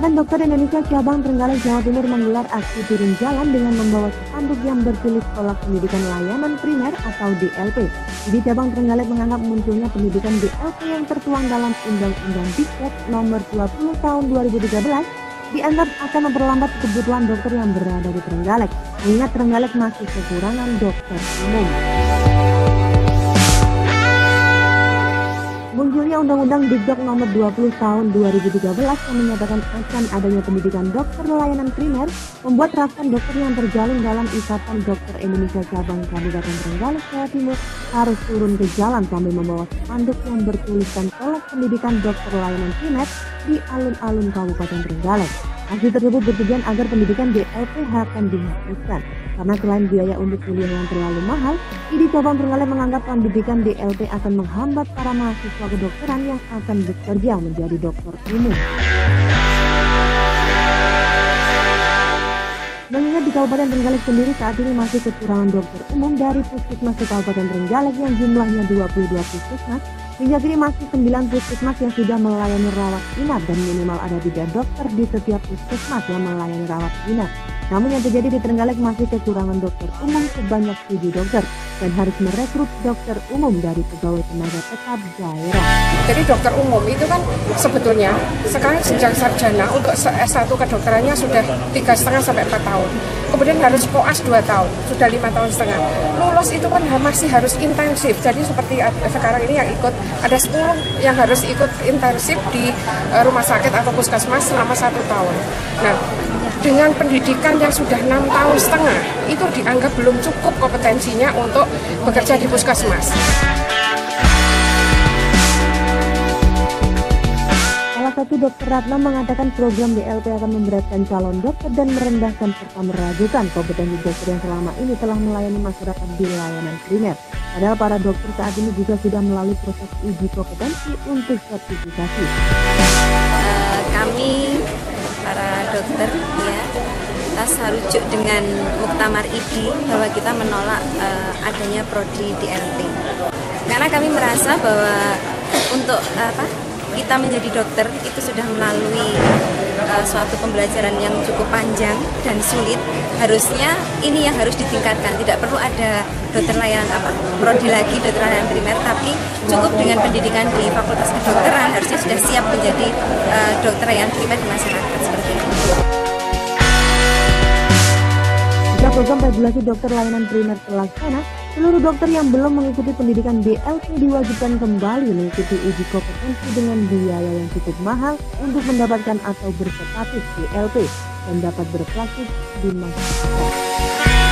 Ikatan Dokter Indonesia Cabang Trenggalek Jawa Timur menggelar aksi turun jalan dengan membawa spanduk yang bertulis Tolak Pendidikan Layanan Primer atau DLP. Di Cabang Trenggalek menganggap munculnya pendidikan DLP yang tertuang dalam Undang-Undang Diktek Nomor 20 Tahun 2013 dianggap akan memperlambat kebutuhan dokter yang berada di Trenggalek, mengingat Trenggalek masih kekurangan dokter umum. Munculnya Undang-Undang Diktek Nomor 20 Tahun 2013 yang menyatakan akan adanya pendidikan dokter layanan primer membuat ratusan dokter yang terjalin dalam Ikatan Dokter Indonesia Cabang Kabupaten Trenggalek, Jawa Timur harus turun ke jalan sambil membawa spanduk yang bertuliskan Tolak Pendidikan Dokter Layanan Primer di alun-alun Kabupaten Trenggalek. Aksi tersebut bertujuan agar pendidikan DLP akan dihapuskan. Karena selain biaya untuk kuliah yang terlalu mahal, ID Cabang Trenggalek menganggap pendidikan DLP akan menghambat para mahasiswa kedokteran yang akan bekerja menjadi dokter umum. Mengingat di Kabupaten Trenggalek sendiri saat ini masih kekurangan dokter umum dari puskesmas di Kabupaten Trenggalek yang jumlahnya 22 puskesmas, hingga kini masih 9 puskesmas yang sudah melayani rawat inap dan minimal ada 3 dokter di setiap puskesmas yang melayani rawat inap. Namun yang terjadi di Trenggalek masih kekurangan dokter umum sebanyak 7 dokter dan harus merekrut dokter umum dari pegawai tenaga tetap daerah. Jadi dokter umum itu kan sebetulnya sekarang sejak sarjana untuk S1 kedokterannya sudah 3,5 sampai 4 tahun. Kemudian harus koas 2 tahun, sudah 5 tahun setengah. Lulus itu kan masih harus intensif. Jadi seperti sekarang ini yang ikut ada 10 yang harus ikut intensif di rumah sakit atau puskesmas selama 1 tahun. Nah, dengan pendidikan yang sudah 6 tahun setengah itu dianggap belum cukup kompetensinya untuk bekerja di puskesmas. Salah satu dokter Ratna mengatakan program DLP akan memberatkan calon dokter dan merendahkan serta meragukan kompetensi dokter yang selama ini telah melayani masyarakat di layanan primer. Padahal para dokter saat ini juga sudah melalui proses uji kompetensi untuk sertifikasi. Kami para dokter ya, kita serujuk dengan Muktamar ID bahwa kita menolak adanya prodi DLP. Karena kami merasa bahwa untuk kita menjadi dokter itu sudah melalui suatu pembelajaran yang cukup panjang dan sulit. Harusnya ini yang harus ditingkatkan. Tidak perlu ada dokter layanan prodi lagi, dokter layanan primer, tapi cukup dengan pendidikan di Fakultas Kedokteran harusnya sudah siap menjadi dokter layanan primer di masyarakat seperti itu. Jika program regulasi dokter layanan primer terlaksana, seluruh dokter yang belum mengikuti pendidikan DLP diwajibkan kembali mengikuti uji kompetensi dengan biaya yang cukup mahal untuk mendapatkan atau berstatus DLP dan dapat berpraktik di masyarakat.